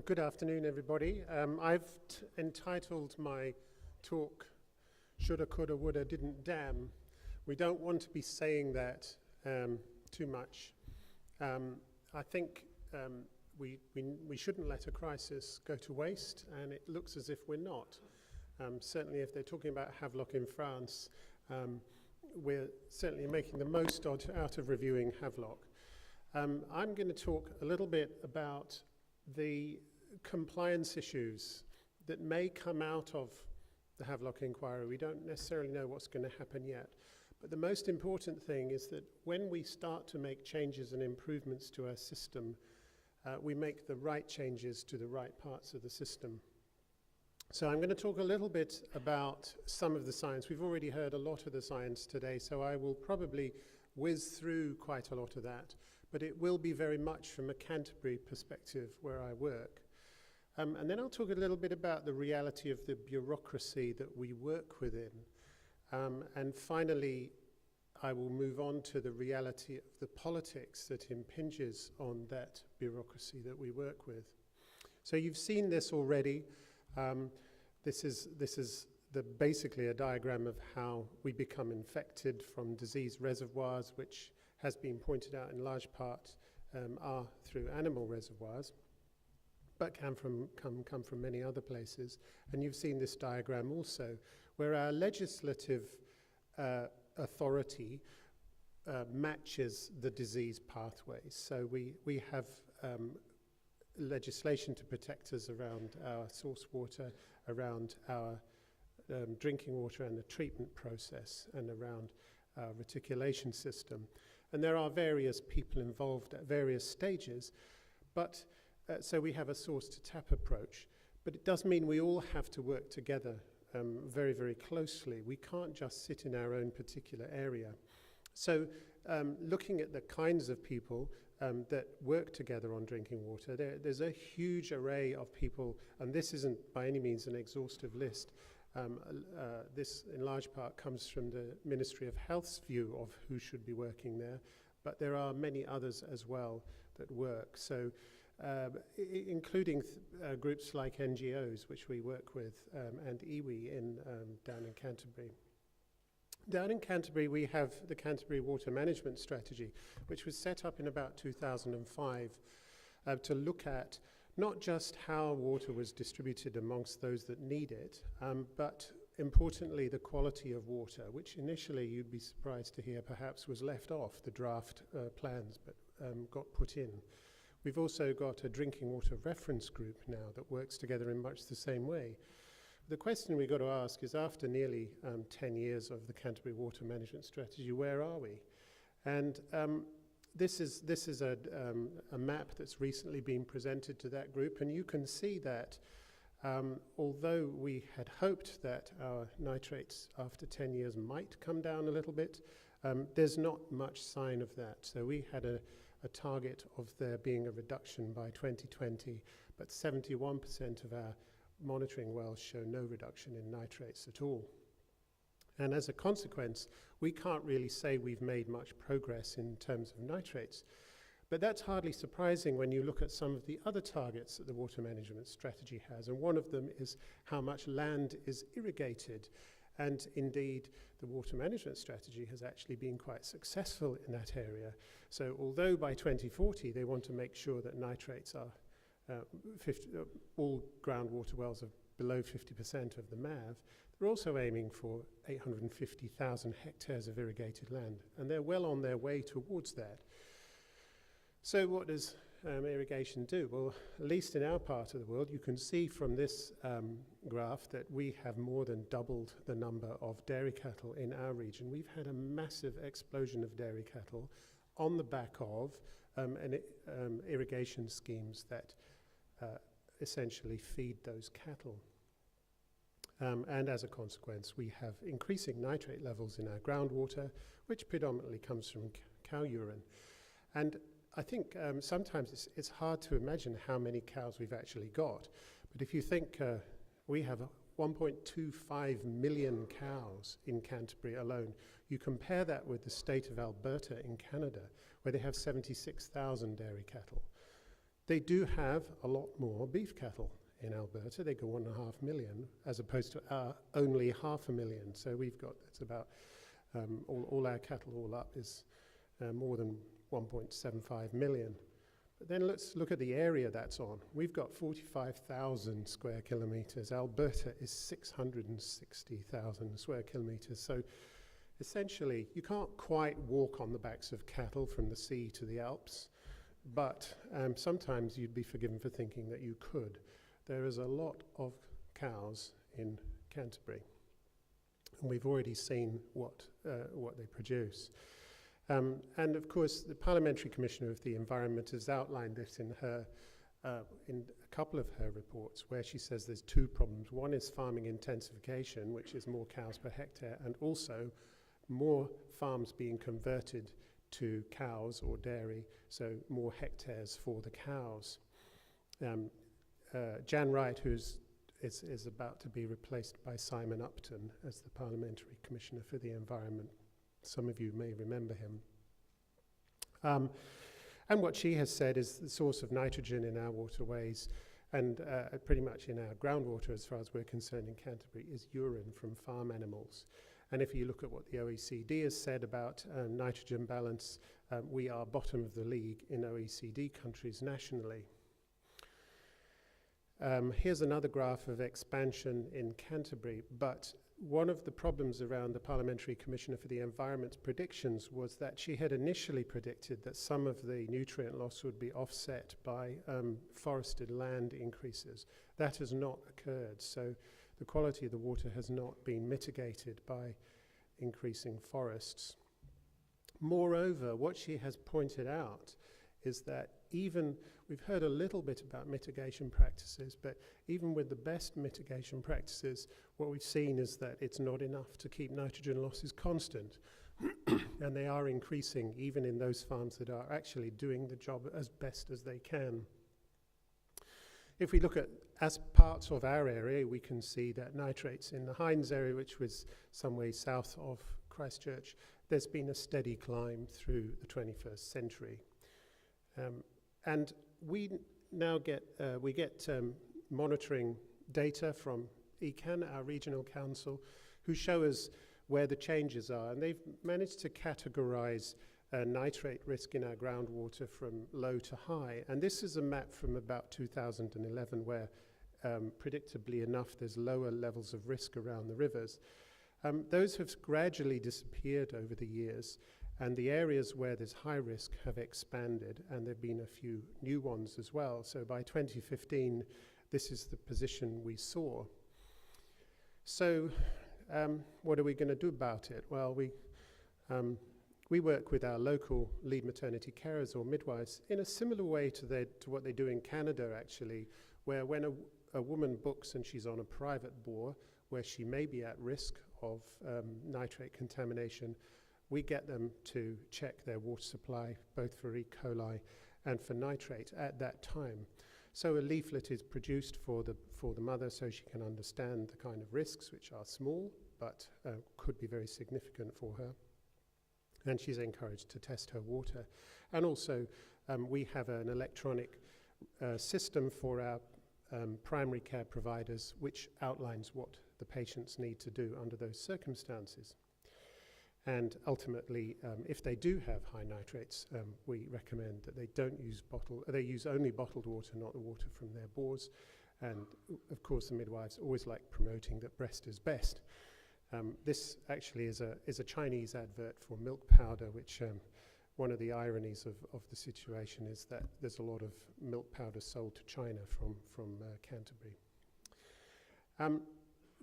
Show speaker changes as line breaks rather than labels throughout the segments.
Good afternoon, everybody. I've entitled my talk, Shoulda, Coulda, Woulda, Didn't Damn. We don't want to be saying that too much. I think we shouldn't let a crisis go to waste, and it looks as if we're not. Certainly if they're talking about Havelock in France, we're certainly making the most out of reviewing Havelock. I'm going to talk a little bit about the compliance issues that may come out of the Havelock inquiry. We don't necessarily know what's going to happen yet. But the most important thing is that when we start to make changes and improvements to our system, we make the right changes to the right parts of the system. So I'm going to talk a little bit about some of the science. We've already heard a lot of the science today, so I will probably whiz through quite a lot of that. But it will be very much from a Canterbury perspective where I work. And then I'll talk a little bit about the reality of the bureaucracy that we work within. And finally, I will move on to the reality of the politics that impinges on that bureaucracy that we work with. So you've seen this already. This is basically a diagram of how we become infected from disease reservoirs, which has been pointed out in large part are through animal reservoirs, but can come from many other places. And you've seen this diagram also, where our legislative authority matches the disease pathways. So we have legislation to protect us around our source water, around our drinking water and the treatment process, and around our reticulation system. And there are various people involved at various stages, but so we have a source-to-tap approach. But it does mean we all have to work together very, very closely. We can't just sit in our own particular area. So looking at the kinds of people that work together on drinking water, there's a huge array of people, and this isn't by any means an exhaustive list. This, in large part, comes from the Ministry of Health's view of who should be working there, but there are many others as well that work. So, including groups like NGOs, which we work with, and iwi down in Canterbury. Down in Canterbury, we have the Canterbury Water Management Strategy, which was set up in about 2005 to look at not just how water was distributed amongst those that need it, but importantly the quality of water, which initially you'd be surprised to hear perhaps was left off the draft plans, but got put in. We've also got a drinking water reference group now that works together in much the same way. The question we've got to ask is, after nearly 10 years of the Canterbury Water Management Strategy, where are we? And this is a map that's recently been presented to that group, and you can see that although we had hoped that our nitrates after 10 years might come down a little bit, there's not much sign of that. So we had a target of there being a reduction by 2020, but 71% of our monitoring wells show no reduction in nitrates at all. And as a consequence, we can't really say we've made much progress in terms of nitrates. But that's hardly surprising when you look at some of the other targets that the water management strategy has. And one of them is how much land is irrigated. And indeed, the water management strategy has actually been quite successful in that area. So although by 2040 they want to make sure that nitrates are all groundwater wells are below 50% of the MAV, they're also aiming for 850,000 hectares of irrigated land, and they're well on their way towards that. So what does irrigation do? Well, at least in our part of the world, you can see from this graph that we have more than doubled the number of dairy cattle in our region. We've had a massive explosion of dairy cattle on the back of irrigation schemes that essentially feed those cattle. And as a consequence, we have increasing nitrate levels in our groundwater, which predominantly comes from cow urine. And I think sometimes it's hard to imagine how many cows we've actually got. But if you think we have 1.25 million cows in Canterbury alone, you compare that with the state of Alberta in Canada, where they have 76,000 dairy cattle. They do have a lot more beef cattle in Alberta. They go 1.5 million, as opposed to only 500,000. So we've got, that's about, all our cattle all up is more than 1.75 million. But then let's look at the area that's on. We've got 45,000 square kilometres. Alberta is 660,000 square kilometres. So essentially, you can't quite walk on the backs of cattle from the sea to the Alps, but sometimes you'd be forgiven for thinking that you could. There is a lot of cows in Canterbury, and we've already seen what they produce. And of course, the Parliamentary Commissioner of the Environment has outlined this in a couple of her reports, where she says there's two problems. One is farming intensification, which is more cows per hectare, and also more farms being converted to cows or dairy, so more hectares for the cows. Jan Wright, who is about to be replaced by Simon Upton as the Parliamentary Commissioner for the Environment. Some of you may remember him. And what she has said is the source of nitrogen in our waterways and pretty much in our groundwater, as far as we're concerned in Canterbury, is urine from farm animals. And if you look at what the OECD has said about nitrogen balance, we are bottom of the league in OECD countries nationally. Here's another graph of expansion in Canterbury, but one of the problems around the Parliamentary Commissioner for the Environment's predictions was that she had initially predicted that some of the nutrient loss would be offset by forested land increases. That has not occurred, so the quality of the water has not been mitigated by increasing forests. Moreover, what she has pointed out is that we've heard a little bit about mitigation practices, but even with the best mitigation practices, what we've seen is that it's not enough to keep nitrogen losses constant. And they are increasing even in those farms that are actually doing the job as best as they can. If we look at as parts of our area, we can see that nitrates in the Hinds area, which was some way south of Christchurch, there's been a steady climb through the 21st century. And we now get monitoring data from ECAN, our regional council, who show us where the changes are. And they've managed to categorize nitrate risk in our groundwater from low to high. And this is a map from about 2011 where, predictably enough, there's lower levels of risk around the rivers. Those have gradually disappeared over the years. And the areas where there's high risk have expanded, and there have been a few new ones as well. So by 2015, this is the position we saw. So what are we going to do about it? Well, we work with our local lead maternity carers or midwives in a similar way to what they do in Canada, actually, where when a woman books and she's on a private bore where she may be at risk of nitrate contamination, we get them to check their water supply, both for E. coli and for nitrate at that time. So a leaflet is produced for the mother so she can understand the kind of risks, which are small, but could be very significant for her. And she's encouraged to test her water. And also, we have an electronic system for our primary care providers, which outlines what the patients need to do under those circumstances. And ultimately, if they do have high nitrates, we recommend that they don't use they use only bottled water, not the water from their bores. And of course, the midwives always like promoting that breast is best. This actually is a Chinese advert for milk powder, which one of the ironies of the situation is that there's a lot of milk powder sold to China from Canterbury.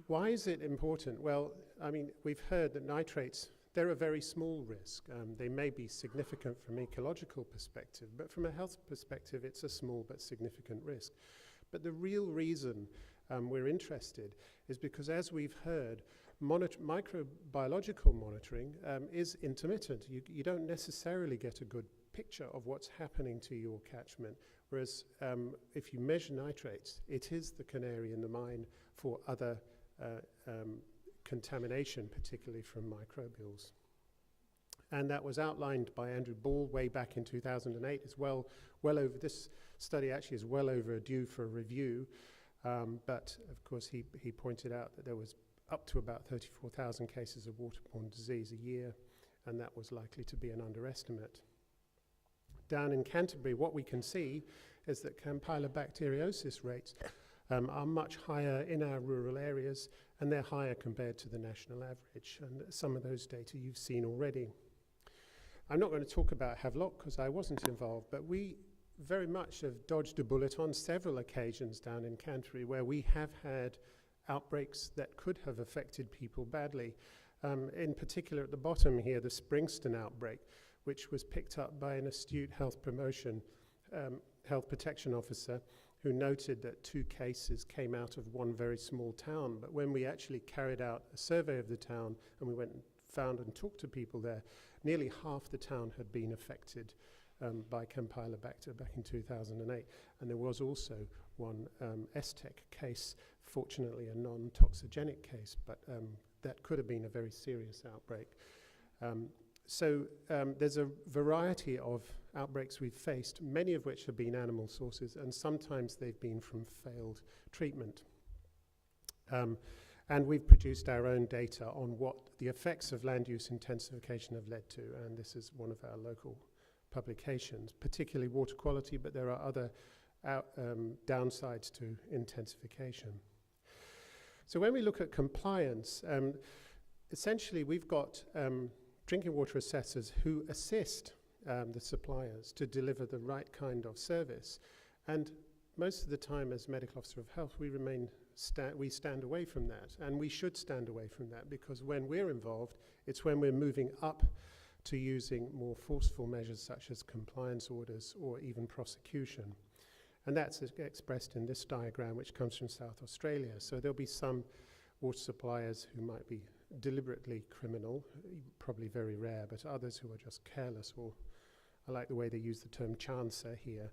Why is it important? Well, I mean, we've heard that nitrates, they're a very small risk. They may be significant from an ecological perspective, but from a health perspective, it's a small but significant risk. But the real reason we're interested is because, as we've heard, microbiological monitoring is intermittent. You don't necessarily get a good picture of what's happening to your catchment, whereas if you measure nitrates, it is the canary in the mine for other contamination, particularly from microbials. And that was outlined by Andrew Ball way back in 2008 as well over, this study actually is well overdue for a review. But of course he pointed out that there was up to about 34,000 cases of waterborne disease a year, and that was likely to be an underestimate. Down in Canterbury, what we can see is that campylobacteriosis rates are much higher in our rural areas, and they're higher compared to the national average. And some of those data you've seen already. I'm not going to talk about Havelock because I wasn't involved, but we very much have dodged a bullet on several occasions down in Canterbury where we have had outbreaks that could have affected people badly. In particular, at the bottom here, the Springston outbreak, which was picked up by an astute health protection officer who noted that 2 cases came out of one very small town. But when we actually carried out a survey of the town and we went and found and talked to people there, nearly half the town had been affected by Campylobacter back in 2008. And there was also one STEC case, fortunately a non-toxigenic case, but that could have been a very serious outbreak. So there's a variety of outbreaks we've faced, many of which have been animal sources, and sometimes they've been from failed treatment. And we've produced our own data on what the effects of land use intensification have led to, and this is one of our local publications, particularly water quality, but there are other downsides to intensification. So when we look at compliance, essentially we've got drinking water assessors who assist the suppliers to deliver the right kind of service. And most of the time as medical officer of health, we stand away from that. And we should stand away from that, because when we're involved, it's when we're moving up to using more forceful measures such as compliance orders or even prosecution. And that's expressed in this diagram, which comes from South Australia. So there'll be some water suppliers who might be deliberately criminal, probably very rare, but others who are just careless, or I like the way they use the term chancer here.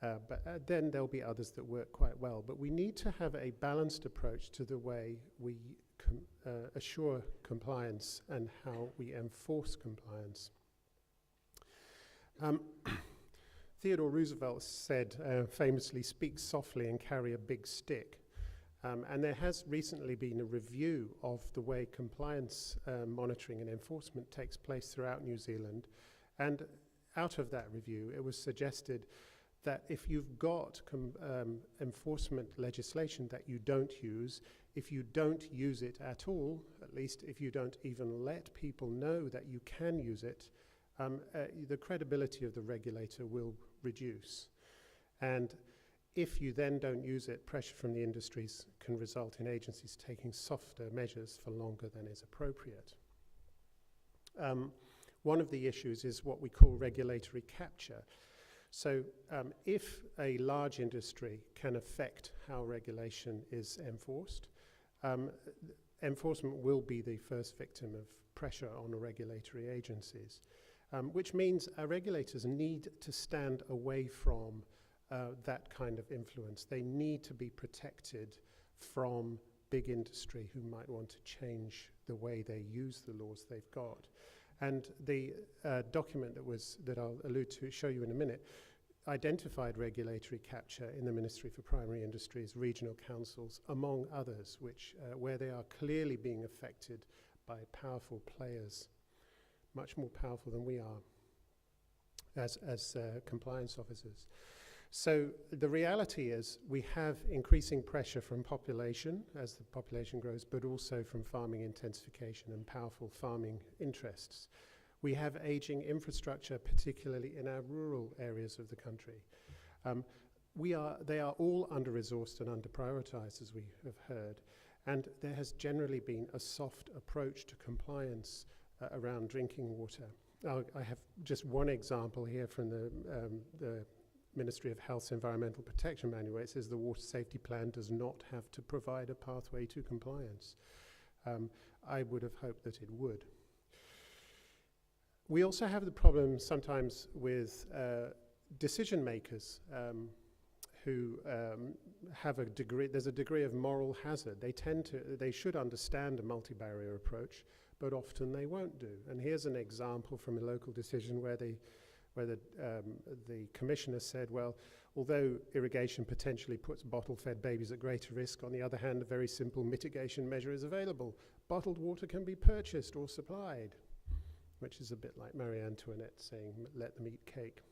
But then there'll be others that work quite well. But we need to have a balanced approach to the way we assure compliance and how we enforce compliance. Theodore Roosevelt said, famously, "Speak softly and carry a big stick." And there has recently been a review of the way compliance monitoring and enforcement takes place throughout New Zealand. And out of that review, it was suggested that if you've got enforcement legislation that you don't use, if you don't use it at all, at least if you don't even let people know that you can use it, the credibility of the regulator will reduce. And if you then don't use it, pressure from the industries can result in agencies taking softer measures for longer than is appropriate. One of the issues is what we call regulatory capture. So if a large industry can affect how regulation is enforced, enforcement will be the first victim of pressure on regulatory agencies, which means our regulators need to stand away from that kind of influence. They need to be protected from big industry who might want to change the way they use the laws they've got. And the document that I'll show you in a minute, identified regulatory capture in the Ministry for Primary Industries, regional councils, among others, where they are clearly being affected by powerful players, much more powerful than we are as compliance officers. So the reality is we have increasing pressure from population as the population grows, but also from farming intensification and powerful farming interests. We have aging infrastructure, particularly in our rural areas of the country. They are all under-resourced and under-prioritized, as we have heard, and there has generally been a soft approach to compliance around drinking water. I have just one example here from the Ministry of Health's Environmental Protection Manual. It says the water safety plan does not have to provide a pathway to compliance. I would have hoped that it would. We also have the problem sometimes with decision makers who have there's a degree of moral hazard. They should understand a multi-barrier approach, but often they won't do. And here's an example from a local decision where the commissioner said, well, although irrigation potentially puts bottle-fed babies at greater risk, on the other hand, a very simple mitigation measure is available. Bottled water can be purchased or supplied, which is a bit like Marie Antoinette saying, let them eat cake.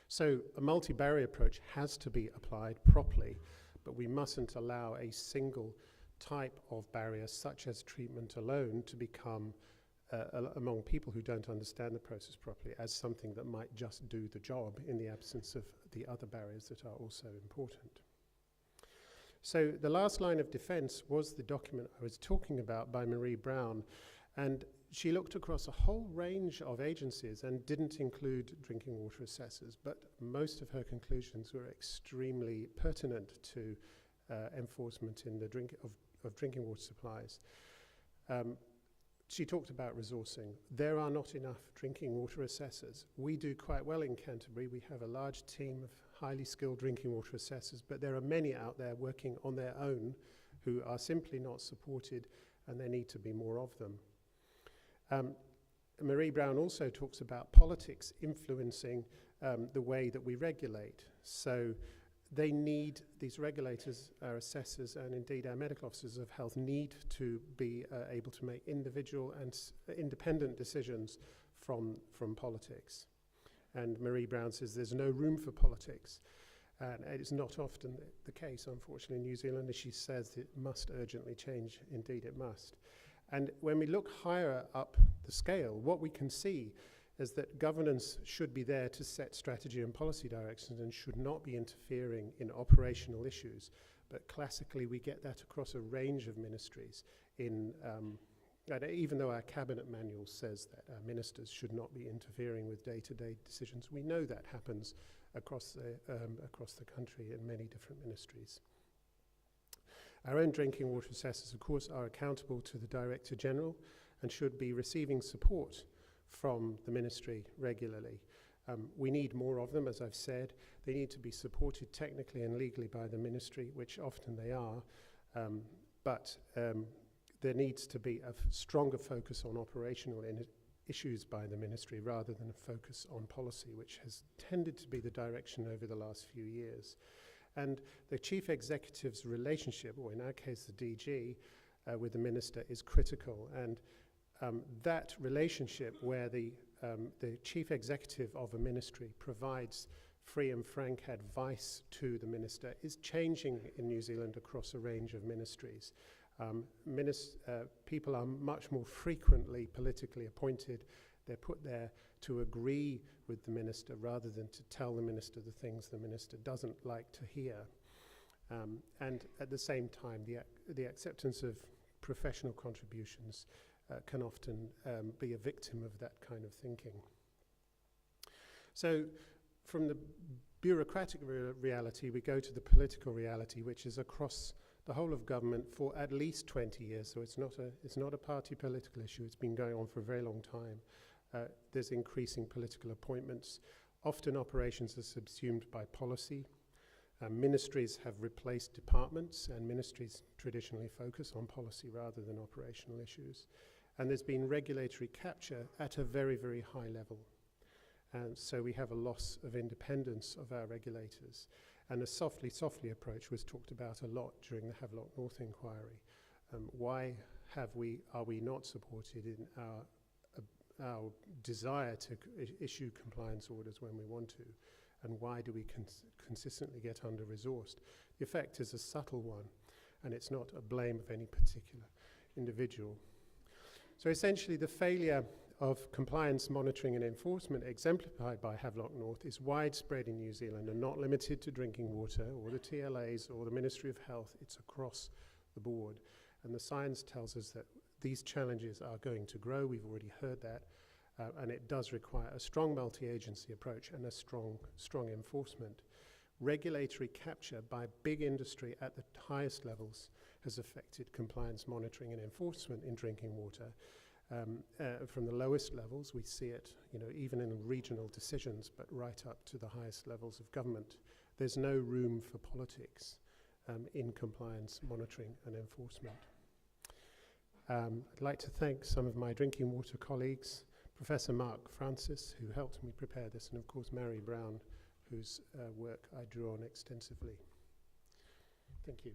So a multi-barrier approach has to be applied properly, but we mustn't allow a single type of barrier, such as treatment alone, to become, among people who don't understand the process properly, as something that might just do the job in the absence of the other barriers that are also important. So the last line of defense was the document I was talking about by Marie Brown, and she looked across a whole range of agencies and didn't include drinking water assessors, but most of her conclusions were extremely pertinent to enforcement in the of drinking water supplies. She talked about resourcing. There are not enough drinking water assessors. We do quite well in Canterbury. We have a large team of highly skilled drinking water assessors, but there are many out there working on their own who are simply not supported, and there need to be more of them. Marie Brown also talks about politics influencing the way that we regulate. So they need, these regulators, our assessors, and indeed our medical officers of health need to be able to make individual and independent decisions from politics. And Marie Brown says there's no room for politics. And it is not often the case, unfortunately, in New Zealand, as she says it must urgently change. Indeed, it must. And when we look higher up the scale, what we can see is that governance should be there to set strategy and policy directions and should not be interfering in operational issues. But classically, we get that across a range of ministries. And even though our cabinet manual says that our ministers should not be interfering with day-to-day decisions, we know that happens across the country in many different ministries. Our own drinking water assessors, of course, are accountable to the Director General and should be receiving support from the ministry regularly. We need more of them, as I've said. They need to be supported technically and legally by the ministry, which often they are, but there needs to be a stronger focus on operational issues by the ministry rather than a focus on policy, which has tended to be the direction over the last few years. And the chief executive's relationship, or in our case the DG, with the minister is critical. And that relationship where the chief executive of a ministry provides free and frank advice to the minister is changing in New Zealand across a range of ministries. People are much more frequently politically appointed. They're put there to agree with the minister rather than to tell the minister the things the minister doesn't like to hear. And at the same time, the acceptance of professional contributions can often be a victim of that kind of thinking. So from the bureaucratic reality, we go to the political reality, which is across the whole of government for at least 20 years. So it's not a party political issue. It's been going on for a very long time. There's increasing political appointments. Often operations are subsumed by policy. Ministries have replaced departments, and ministries traditionally focus on policy rather than operational issues. And there's been regulatory capture at a very, very high level. And so we have a loss of independence of our regulators. And a softly approach was talked about a lot during the Havelock North inquiry. Why are we not supported in our desire to issue compliance orders when we want to? And why do we consistently get under-resourced? The effect is a subtle one, and it's not a blame of any particular individual. So essentially, the failure of compliance monitoring and enforcement exemplified by Havelock North is widespread in New Zealand and not limited to drinking water or the TLAs or the Ministry of Health. It's across the board. And the science tells us that these challenges are going to grow. We've already heard that. And it does require a strong multi-agency approach and a strong enforcement. Regulatory capture by big industry at the highest levels has affected compliance monitoring and enforcement in drinking water. From the lowest levels, we see it, even in regional decisions, but right up to the highest levels of government. There's no room for politics in compliance monitoring and enforcement. I'd like to thank some of my drinking water colleagues, Professor Mark Francis, who helped me prepare this, and of course Mary Brown, whose work I drew on extensively. Thank you.